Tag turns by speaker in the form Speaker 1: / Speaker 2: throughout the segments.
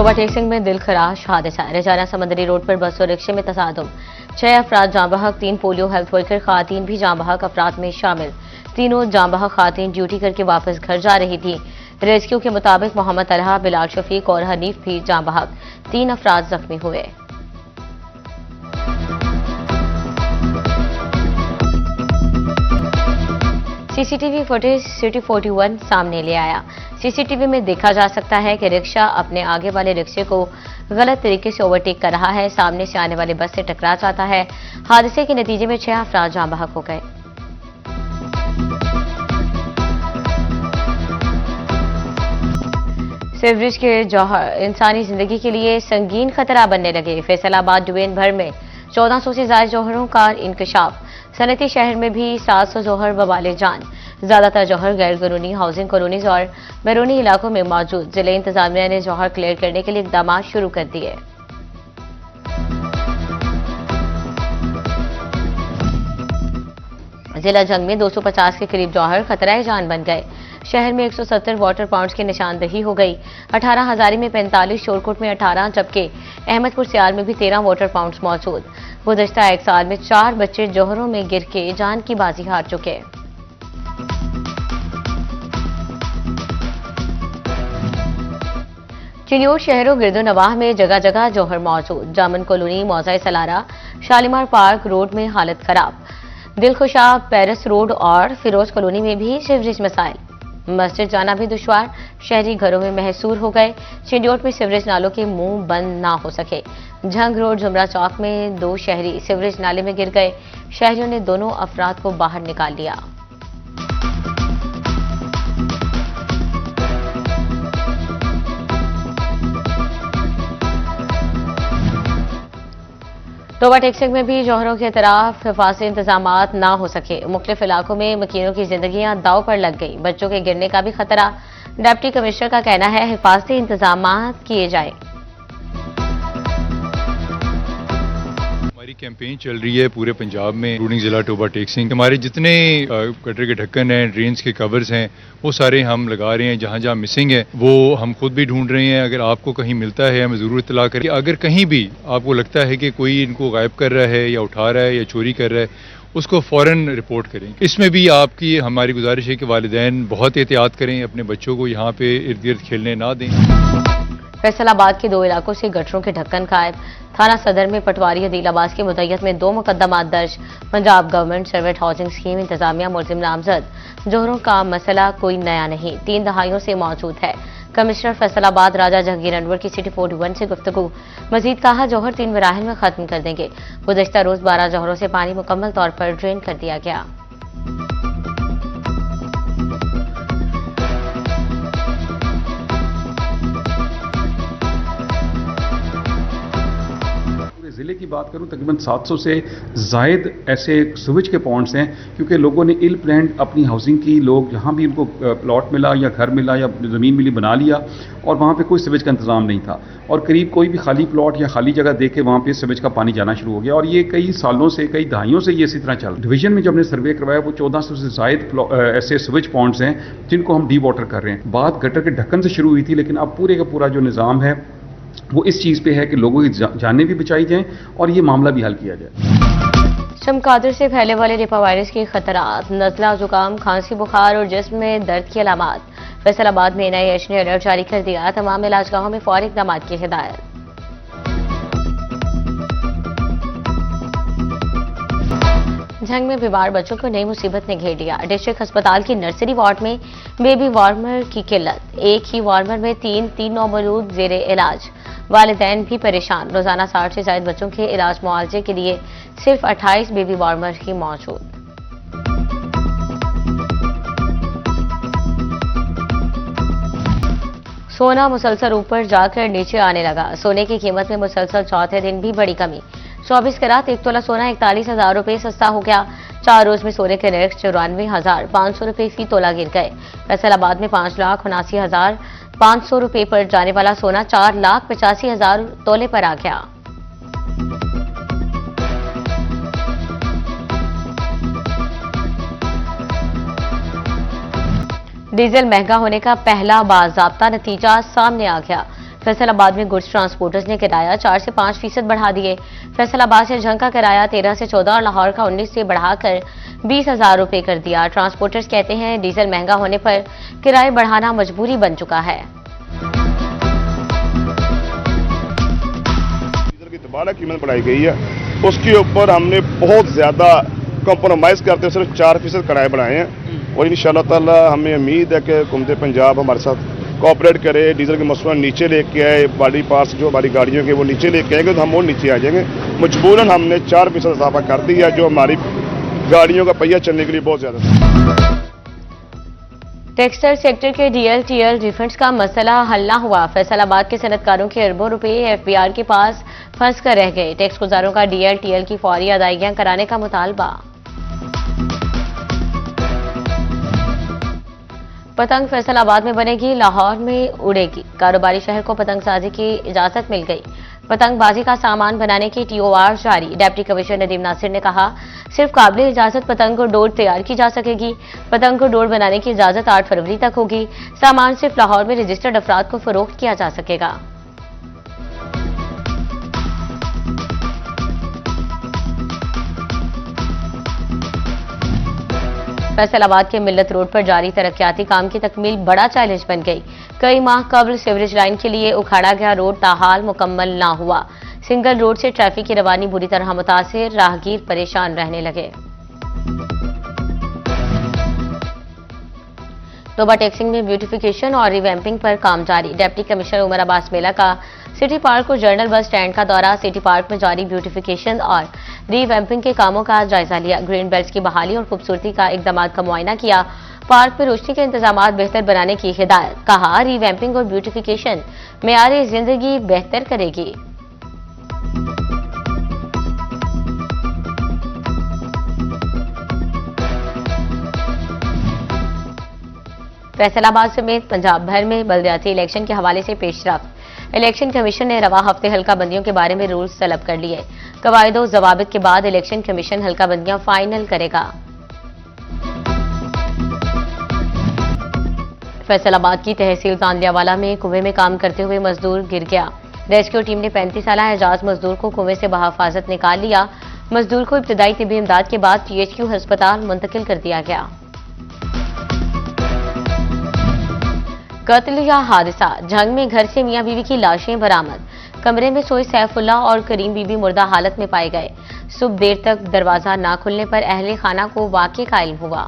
Speaker 1: तोबा टेकसिंग में दिल खराश हादसा। रजाना समंदरी रोड पर बस और रिक्शे में तसादुम। 6 अफराद जाँ बहक, 3 पोलियो हेल्थ वर्कर खातीन भी जाँ बहक अफराद में शामिल। तीनों जाँ बहक खातीन ड्यूटी करके वापस घर जा रही थी। रेस्क्यू के मुताबिक मोहम्मद तलहा, बिलाल शफीक और हनीफ भी जाँ बहक। 3 अफराद जख्मी हुए। सीसीटीवी फुटेज सिटी 41 सामने ले आया। सीसीटीवी में देखा जा सकता है कि रिक्शा अपने आगे वाले रिक्शे को गलत तरीके से ओवरटेक कर रहा है, सामने से आने वाली बस से टकरा जाता है। हादसे के नतीजे में 6 अफराद जाँ बहक हो गए। सीवरेज के जौहर इंसानी जिंदगी के लिए संगीन खतरा बनने लगे। फैसलाबाद डिवीजन भर में 1400 से ज्यादा जौहरों का इंकशाफ। सनती शहर में भी 700 जौहर बवाले जान। ज्यादातर जौहर गैर कानूनी हाउसिंग कॉलोनीज और बैरूनी इलाकों में मौजूद। जिले इंतजामिया ने जौहर क्लियर करने के लिए इकदाम शुरू कर दिए। जिला जंग में 250 के करीब जौहर खतरा जान बन गए। शहर में 170 वाटर पाउंड्स की निशानदही हो गई। 18 हजारी में 45, शोरकोट में 18, जबकि अहमदपुर सियाल में भी 13 वाटर पाउंड्स मौजूद। गुज़श्ता एक साल में 4 बच्चे जौहरों में गिर के जान की बाजी हार चुके। चिलियोर शहरों गिरदो नवाह में जगह जगह जौहर मौजूद। जामन कॉलोनी, मौजा सलारा, शालीमार पार्क रोड में हालत खराब। दिलखुशा, पेरिस रोड और फिरोज कॉलोनी में भी सीवरेज मसाइल। मस्जिद जाना भी दुश्वार। शहरी घरों में महसूर हो गए। चिंडियोट में सीवरेज नालों के मुंह बंद ना हो सके। झंग रोड, जुमरा चौक में 2 शहरी सीवरेज नाले में गिर गए। शहरियों ने दोनों अफराद को बाहर निकाल लिया। तोबा टेकसिंग में भी जौहरों के तरफ हिफाजती इंतजाम ना हो सके। मुख्तलिफ इलाकों में मकीनों की जिंदगियां दाव पर लग गई। बच्चों के गिरने का भी खतरा। डिप्टी कमिश्नर का कहना है हिफाजती इंतजाम किए जाए।
Speaker 2: हमारी कैंपेन चल रही है पूरे पंजाब में, इंक्लूडिंग जिला तोबा टेकसिंग। हमारे जितने गटर के ढक्कन हैं, ड्रेन्स के कवर्स हैं, वो सारे हम लगा रहे हैं। जहाँ जहाँ मिसिंग है वो हम खुद भी ढूंढ रहे हैं। अगर आपको कहीं मिलता है हमें ज़रूर इत्तला करें। अगर कहीं भी आपको लगता है कि कोई इनको गायब कर रहा है या उठा रहा है या चोरी कर रहा है, उसको फौरन रिपोर्ट करें। इसमें भी आपकी हमारी गुजारिश है कि वालिदैन बहुत एहतियात करें, अपने बच्चों को यहाँ पे इर्द गिर्द खेलने ना दें।
Speaker 1: फैसलाबाद के 2 इलाकों से गटरों के ढक्कन गायब। थाना सदर में पटवारी अदीलाबाद की मुद्दत में 2 मुकदमात दर्ज। Punjab government servant housing scheme इंतजामिया मुलजिम नामजद। जौहरों का मसला कोई नया नहीं, 3 दहाइयों से मौजूद है। कमिश्नर फैसलाबाद राजा जहांगीर अनवर की सिटी 41 से गुफ्तगू। मजीद कहा जौहर 3 मराहिल में खत्म कर देंगे। गुज़श्ता रोज 12 जौहरों से पानी मुकम्मल तौर पर ड्रेन कर दिया गया।
Speaker 3: ज़िले की बात करूं तकरीबन 700 से जायद ऐसे स्विच के पॉइंट्स हैं, क्योंकि लोगों ने इल प्लान्ड अपनी हाउसिंग की, लोग जहां भी उनको प्लॉट मिला या घर मिला या ज़मीन मिली बना लिया और वहां पे कोई स्विच का इंतज़ाम नहीं था। और करीब कोई भी खाली प्लॉट या खाली जगह देख के वहां पे स्विच का पानी जाना शुरू हो गया। और ये कई सालों से, कई दहाइयों से ये इसी तरह चल। डिवीजन में जो हमने सर्वे करवाया वो 1400 से जायद ऐसे स्विच पॉइंट्स हैं जिनको हम डी वाटर कर रहे हैं। बात गटर के ढक्कन से शुरू हुई थी, लेकिन अब पूरे का पूरा जो निज़ाम है वो इस चीज़ पे है कि लोगों की जानें भी बचाई जाएं और ये मामला भी हल किया जाए।
Speaker 1: चमगादड़ से फैलने वाले निपा वायरस के खतरात, नज़ला, जुकाम, खांसी, बुखार और जिस्म में दर्द की अलामात। फैसलाबाद में NIH ने अलर्ट जारी कर दिया। तमाम इलाजगाहों में फौरी इक़दाम की हिदायत। झंग में बीमार बच्चों को नई मुसीबत ने घेर लिया। डिस्ट्रिक्ट अस्पताल की नर्सरी वार्ड में बेबी वार्मर की किल्लत। एक ही वार्मर में तीन नौमौलूद जेर इलाज। वालिदैन भी परेशान। रोजाना 60 से ज्यादा बच्चों के इलाज मुआवजे के लिए सिर्फ 28 बेबी वार्मर ही मौजूद। सोना मुसलसल ऊपर जाकर नीचे आने लगा। सोने की कीमत में मुसलसल चौथे दिन भी बड़ी कमी। 24 कैरात 1 तोला सोना 41,000 रुपये सस्ता हो गया। 4 रोज में सोने के नर्ख 94,500 रुपये फी तोला गिर गए। फैसलाबाद में 5,79,500 रुपये पर जाने वाला सोना 4,85,000 तोले पर आ गया। डीजल महंगा होने का पहला बाज़ाब्ता नतीजा सामने आ गया। फैसलाबाद में गुड्स ट्रांसपोर्टर्स ने किराया 4 से 5% बढ़ा दिए। फैसलाबाद से झंग का किराया 13 से 14 और लाहौर का 19 से बढ़ाकर 20,000 रुपए कर दिया। ट्रांसपोर्टर्स कहते हैं डीजल महंगा होने पर किराए बढ़ाना मजबूरी बन चुका है।
Speaker 4: डीजल की दोबारा कीमत बढ़ाई गई है, उसके ऊपर हमने बहुत ज्यादा कॉम्प्रोमाइज करते हुए सिर्फ 4% किराए बढ़ाए हैं और इंशाअल्लाह ताला हमें उम्मीद है कि हुकूमत पंजाब हमारे साथ कोऑपरेट करे, डीजल के मसला नीचे लेके आए, बॉडी पार्ट्स जो हमारी गाड़ियों के वो नीचे लेके आएंगे तो हम और नीचे आ जाएंगे। मजबूरन हमने 4% इजाफा कर दिया जो हमारी गाड़ियों का पहिया चलने के लिए बहुत ज्यादा था।
Speaker 1: टेक्सटाइल सेक्टर के डीएल-टीएल रिफंड्स का मसला हल न हुआ। फैसलाबाद के सनतकारों के अरबों रुपए एफबीआर के पास फंस कर रह गए। टैक्स गुजारों का डीएल-टीएल की फौरी अदायगियां कराने का मुतालबा। पतंग फैसलाबाद में बनेगी, लाहौर में उड़ेगी। कारोबारी शहर को पतंगसाजी की इजाजत मिल गई। पतंगबाजी का सामान बनाने की टीओआर जारी। डिप्टी कमिश्नर नदीम नासिर ने कहा, सिर्फ काबिल इजाजत पतंग और डोर तैयार की जा सकेगी। पतंग और डोर बनाने की इजाजत 8 फरवरी तक होगी। सामान सिर्फ लाहौर में रजिस्टर्ड अफराद को फरोख्त किया जा सकेगा। फैसलाबाद के मिल्लत रोड पर जारी तरक्याती काम की तकमील बड़ा चैलेंज बन गई। कई माह कबल सीवरेज लाइन के लिए उखाड़ा गया रोड ताहाल मुकम्मल ना हुआ। सिंगल रोड से ट्रैफिक की रवानी बुरी तरह मुतासिर, राहगीर परेशान रहने लगे। टोबा टेक्सिंग में ब्यूटिफिकेशन और रिवैम्पिंग पर काम जारी। डिप्टी कमिश्नर उमर अब्बास मेला का सिटी पार्क और जर्नल बस स्टैंड का दौरा। सिटी पार्क में जारी ब्यूटिफिकेशन और रिवैम्पिंग के कामों का जायजा लिया। ग्रीन बेल्ट्स की बहाली और खूबसूरती का इकदामात का मुआयना किया। पार्क में रोशनी के इंतजाम बेहतर बनाने की हिदायत। कहा, रिवैम्पिंग और ब्यूटिफिकेशन मेयार जिंदगी बेहतर करेगी। फैसलाबाद समेत पंजाब भर में बल्दियाती इलेक्शन के हवाले से पेशरफ्त। इलेक्शन कमीशन ने रवा हफ्ते हल्काबंदियों के बारे में रूल्स तलब कर लिए। कवायदो जवाबित के बाद इलेक्शन कमीशन हल्काबंदियां फाइनल करेगा। फैसलाबाद की तहसील तांदियावाला में कुएं में काम करते हुए मजदूर गिर गया। रेस्क्यू टीम ने 35 साल एजाज मजदूर को कुएं से बहिफाजत निकाल लिया। मजदूर को इब्तदाई तिब्बी इमदाद के बाद टीएचक्यू अस्पताल मुंतकिल कर दिया गया। कत्ल या हादसा, झंग में घर से मियां बीवी की लाशें बरामद। कमरे में सोए सैफुल्ला और करीम बीबी मुर्दा हालत में पाए गए। सुबह देर तक दरवाजा ना खुलने पर अहले खाना को वाक़े का इल्म हुआ।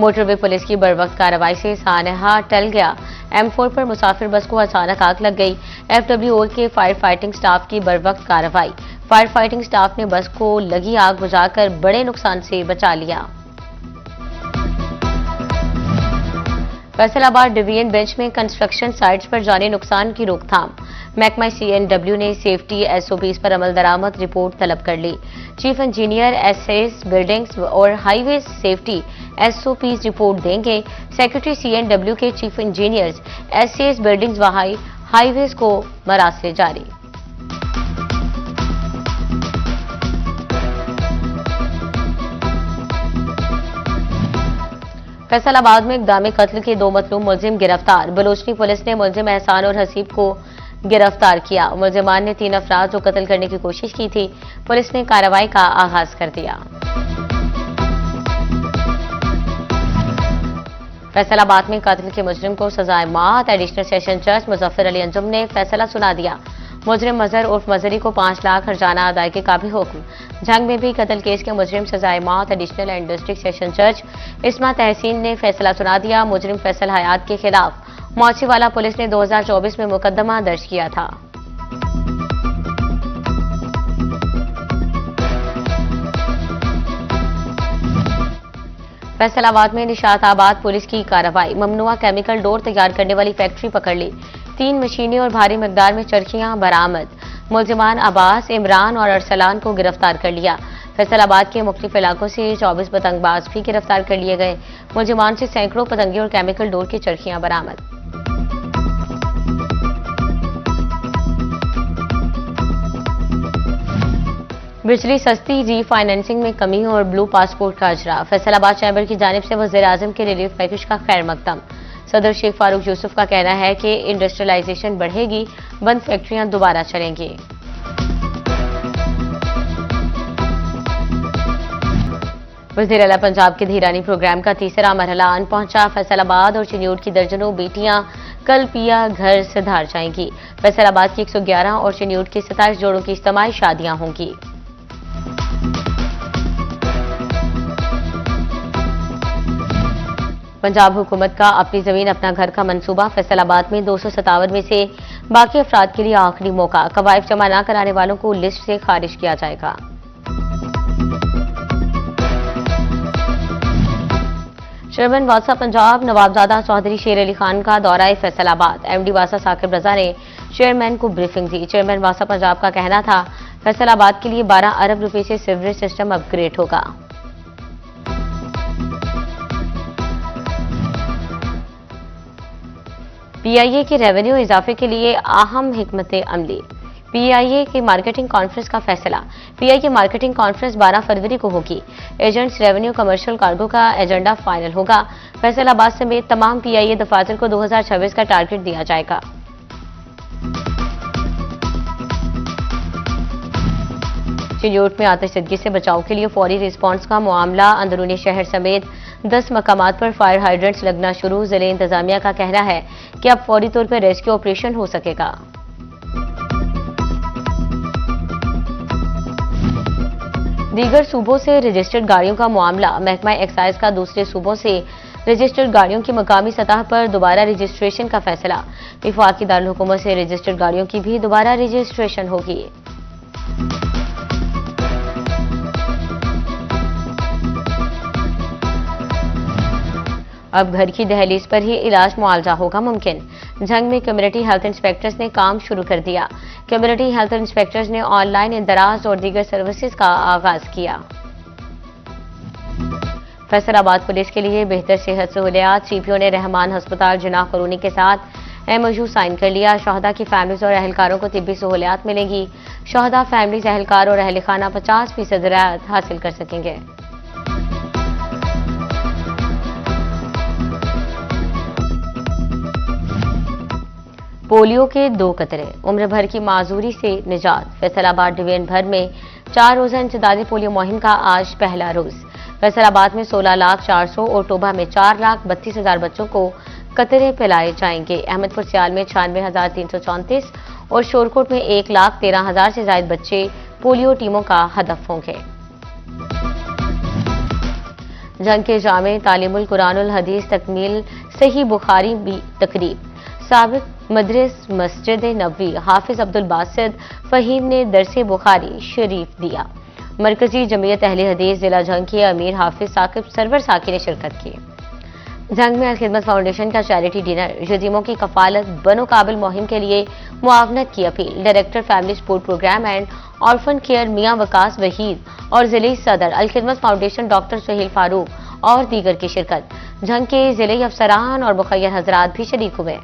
Speaker 1: मोटरवे पुलिस की बरवक्त कार्रवाई से सानहा टल गया। M4 पर मुसाफिर बस को अचानक आग लग गई। FWO के फायर फाइटिंग स्टाफ की बरवक्त कार्रवाई। फायर फाइटिंग स्टाफ ने बस को लगी आग बुझाकर बड़े नुकसान से बचा लिया। फैसलाबाद डिवीजन बेंच में कंस्ट्रक्शन साइट्स पर जाने नुकसान की रोकथाम। महकमा CNW ने सेफ्टी SOPs पर अमल दरामद रिपोर्ट तलब कर ली। चीफ इंजीनियर SAS बिल्डिंग्स और हाईवे सेफ्टी SOPs रिपोर्ट देंगे। सेक्रेटरी CNW के चीफ इंजीनियर्स SAS बिल्डिंग्स व हाईवेज को मरासले जारी। फैसलाबाद में इक़दाम कत्ल के 2 मतलूब मुलजिम गिरफ्तार। बलोचनी पुलिस ने मुलजिम एहसान और हसीब को गिरफ्तार किया। मुलजिमान ने 3 अफराद को कत्ल करने की कोशिश की थी। पुलिस ने कार्रवाई का आगाज कर दिया। फैसलाबाद में कत्ल के मुजरिम को सजाए मौत। एडिशनल सेशन जज मुजफ्फर अली अंजुम ने फैसला सुना दिया। मुजरिम मजहर उर्फ मजहरी को 5 लाख हर्जाना अदायगी का भी हुक्म। झंग में भी कत्ल केस के मुजरिम सजाए मौत। एडिशनल एंड डिस्ट्रिक्ट सेशन जज इस्मा तहसीन ने फैसला सुना दिया। मुजरिम फैसल हयात के खिलाफ मौचीवाला पुलिस ने 2024 में मुकदमा दर्ज किया था। फैसलाबाद में निशाताबाद पुलिस की कार्रवाई। ममनुआ केमिकल डोर तैयार करने वाली फैक्ट्री पकड़ ली। 3 मशीनें और भारी मिकदार में चरखियां बरामद। मुलजिमान अब्बास, इमरान और अरसलान को गिरफ्तार कर लिया। फैसलाबाद के मुख्तलिफ इलाकों से 24 पतंगबाज भी गिरफ्तार कर लिए गए। मुलजिमान से सैकड़ों पतंगे और केमिकल डोर की चरखियां बरामद। बिजली सस्ती, री फाइनेंसिंग में कमी और ब्लू पासपोर्ट का अजरा। फैसलाबाद चैम्बर की जानिब से वज़ीर-ए-आज़म के रिलीफ पैकेज का खैर मकदम। सदर शेख फारूक यूसुफ का कहना है कि इंडस्ट्रियलाइजेशन बढ़ेगी, बंद फैक्ट्रियां दोबारा चलेंगी। वज़ीर आला पंजाब के धीरानी प्रोग्राम का तीसरा मरहला आन पहुंचा। फैसलाबाद और चिन्योट की दर्जनों बेटियां कल पिया घर सुधार जाएंगी। फैसलाबाद की 111 और चिन्योट की 27 जोड़ों की इज्तिमाई शादियां होंगी। पंजाब हुकूमत का अपनी जमीन अपना घर का मंसूबा। फैसलाबाद में 257 में से बाकी अफराद के लिए आखिरी मौका। कवायद जमा न कराने वालों को लिस्ट से खारिज किया जाएगा। चेयरमैन वासा पंजाब नवाबजादा चौधरी शेर अली खान का दौरा फैसलाबाद। एमडी वासा साकिब रजा ने चेयरमैन को ब्रीफिंग दी। चेयरमैन वासा पंजाब का कहना था फैसलाबाद के लिए 12 अरब रुपए से सीवरेज सिस्टम अपग्रेड होगा। पीआईए के रेवेन्यू इजाफे के लिए अहम हिकमत अमली। पीआईए की मार्केटिंग कॉन्फ्रेंस का फैसला। पीआईए की मार्केटिंग कॉन्फ्रेंस 12 फरवरी को होगी। एजेंट्स, रेवेन्यू, कमर्शियल कार्गो का एजेंडा फाइनल होगा। फैसलाबाद समेत तमाम पीआईए दफातर को 2026 का टारगेट दिया जाएगा। चिन्योट में आतिशदगी से बचाव के लिए फौरी रिस्पांस का मामला। अंदरूनी शहर समेत 10 मकामात पर फायर हाइड्रेंट्स लगना शुरू। जिले इंतजामिया का कहना है कि अब फौरी तौर पर रेस्क्यू ऑपरेशन हो सकेगा। दीगर सूबों से रजिस्टर्ड गाड़ियों का मामला। महकमा एक्साइज का दूसरे सूबों से रजिस्टर्ड गाड़ियों की मकामी सतह पर दोबारा रजिस्ट्रेशन का फैसला। विफाकी दारुल हुकूमत से रजिस्टर्ड गाड़ियों की भी दोबारा रजिस्ट्रेशन होगी। अब घर की दहलीज पर ही इलाज मुआवजा होगा मुमकिन। झंग में कम्युनिटी हेल्थ इंस्पेक्टर्स ने काम शुरू कर दिया। कम्युनिटी हेल्थ इंस्पेक्टर्स ने ऑनलाइन इंदराज और दीगर सर्विसेज का आगाज किया। फैसलाबाद पुलिस के लिए बेहतर सेहत सहूलियात। सीपीओ ने रहमान अस्पताल जिनाह कॉलोनी के साथ एमओयू साइन कर लिया। शहदा की फैमिलीज और अहलकारों को तिब्बी सहूलियात मिलेंगी। शहदा फैमिलीज, अहलकार और अहल खाना 50% रियायत हासिल कर सकेंगे। पोलियो के 2 कतरे, उम्र भर की माजूरी से निजात। फैसलाबाद डिवीजन भर में 4 रोजा इंसदादी पोलियो मुहिम का आज पहला रोज। फैसलाबाद में 16,400 और टोबा में 4,32,000 बच्चों को कतरे पिलाए जाएंगे। अहमदपुर सियाल में 96,334 और शोरकोट में 1,13,000 से ज्यादा बच्चे पोलियो टीमों का हदफ होंगे। जंग के जामे तालीमुल कुरानुल हदीस तकमील सही बुखारी भी तकरीब। साबिक मदरस मस्जिद नबवी हाफिज अब्दुल बासित फहीम ने दरसे बुखारी शरीफ दिया। मरकजी जमीयत अहले हदीस जिला जंग के अमीर हाफिज साकिब सरवर साकी ने शिरकत की। जंग में अलखिदमत फाउंडेशन का चैरिटी डिनर। यतीमों की कफालत बनो काबिल मुहिम के लिए मुआवनत की अपील। Director family support program and orphan care Mian Waqas Waheed और जिले सदर अलखिदमत फाउंडेशन डॉक्टर सुहेल फारूक और दीगर की शिरकत। जंग के जिले अफसरान और मुखय्यर हजरात भी शरीक हुए।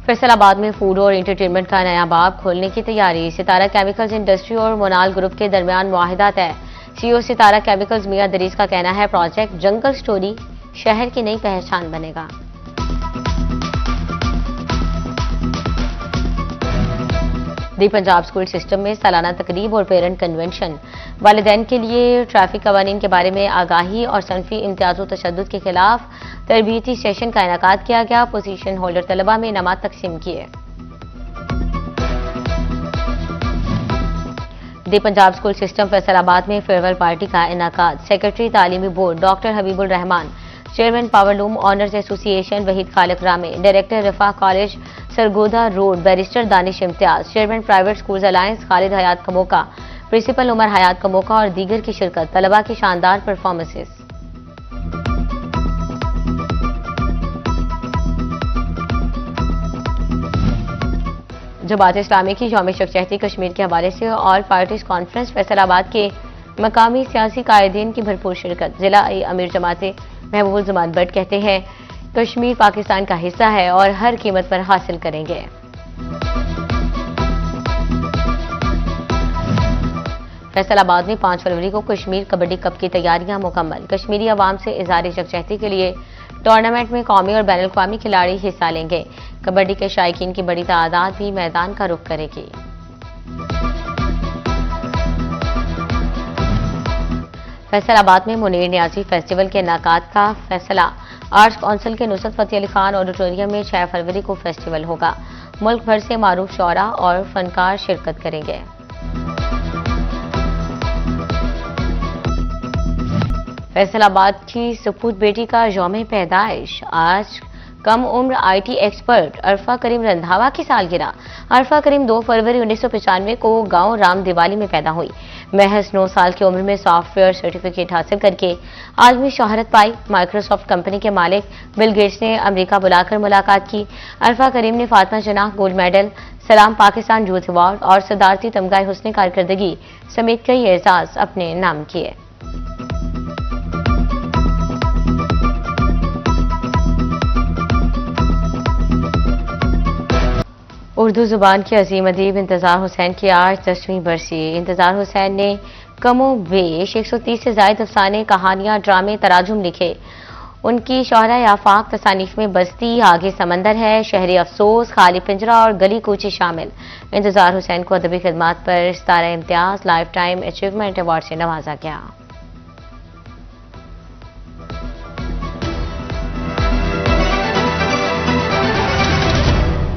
Speaker 1: फैसलाबाद में फूड और एंटरटेनमेंट का नया बाब खोलने की तैयारी। सितारा केमिकल्स इंडस्ट्री और मोनाल ग्रुप के दरमियान मुआहिदा तय। सीईओ सितारा केमिकल्स मियां दरीज का कहना है प्रोजेक्ट जंगल स्टोरी शहर की नई पहचान बनेगा। दी पंजाब स्कूल सिस्टम में सालाना तकरीब और पेरेंट कन्वेंशन। वालिदैन के लिए ट्रैफिक कवानीन के बारे में आगाही और सनफी इम्तियाज तशद्दुद के खिलाफ तरबियती सेशन का इनेकाद किया गया। पोजीशन होल्डर तलबा में इनामात तकसीम किए। The Punjab school system Faisalabad में फेयरवेल पार्टी का इनेकाद। सेक्रेटरी तालीमी board doctor Habibul Rehman, chairman powerloom owners association Waheed Khaliq Ramay, director Riphah college Sargodha road barrister Danish Imtiaz, chairman private schools alliance Khalid Hayat Kamoka, principal Umar Hayat Kamoka और दीगर की शिरकत। तलबा की शानदार परफॉर्मेंसेस। जमात इस्लामी की यौम शख्सियती कश्मीर के हवाले से ऑल पार्टीज कॉन्फ्रेंस। फैसलाबाद के मकामी सियासी कायदीन की भरपूर शिरकत। जिला अमीर जमात महबूब जमान भट्ट कहते हैं कश्मीर पाकिस्तान का हिस्सा है और हर कीमत पर हासिल करेंगे। फैसलाबाद में 5 फरवरी को कश्मीर कबड्डी कप की तैयारियां मुकम्मल। कश्मीरी अवाम से इज़हार यकजहती के लिए टूर्नामेंट में कौमी और बैनुल अक़वामी खिलाड़ी हिस्सा लेंगे। कबड्डी के शायकीन की बड़ी तादाद भी मैदान का रुख करेगी। फैसलाबाद में मुनीर नियाज़ी फेस्टिवल के इनेकाद का फैसला। आर्ट्स काउंसिल के नुसरत फतेह अली खान ऑडिटोरियम में 6 फरवरी को फेस्टिवल होगा। मुल्क भर से मारूफ शौरा और फनकार शिरकत करेंगे। फैसलाबाद की सपूत बेटी का यौम पैदाइश। आज कम उम्र IT एक्सपर्ट अरफा करीम रंधावा की सालगिरह। अरफा करीम 2 फरवरी 1995 को गांव राम दिवाली में पैदा हुई। महज 9 साल की उम्र में सॉफ्टवेयर सर्टिफिकेट हासिल करके आलमी शोहरत पाई। माइक्रोसॉफ्ट कंपनी के मालिक बिल गेट्स ने अमेरिका बुलाकर मुलाकात की। अरफा करीम ने फातिमा जनाह गोल्ड मेडल, सलाम पाकिस्तान यूथ अवार्ड और सदारती तमगाए हुस्न कारकर्दगी समेत कई एजाज अपने नाम किए। उर्दू जुबान के अजीम अदीब इंतजार हुसैन की आज 10वीं बरसी। इंतजार हुसैन ने कमो बेश 130 से ज्यादा अफसाने, कहानियां, ड्रामे, तराजुम लिखे। उनकी शोहरा आफाक तसानीफ में बस्ती, आगे समंदर है, शहरी अफसोस, खाली पिंजरा और गली कूची शामिल। इंतजार हुसैन को अदबी खिदमात पर Sitara Imtiaz lifetime achievement award से नवाजा गया।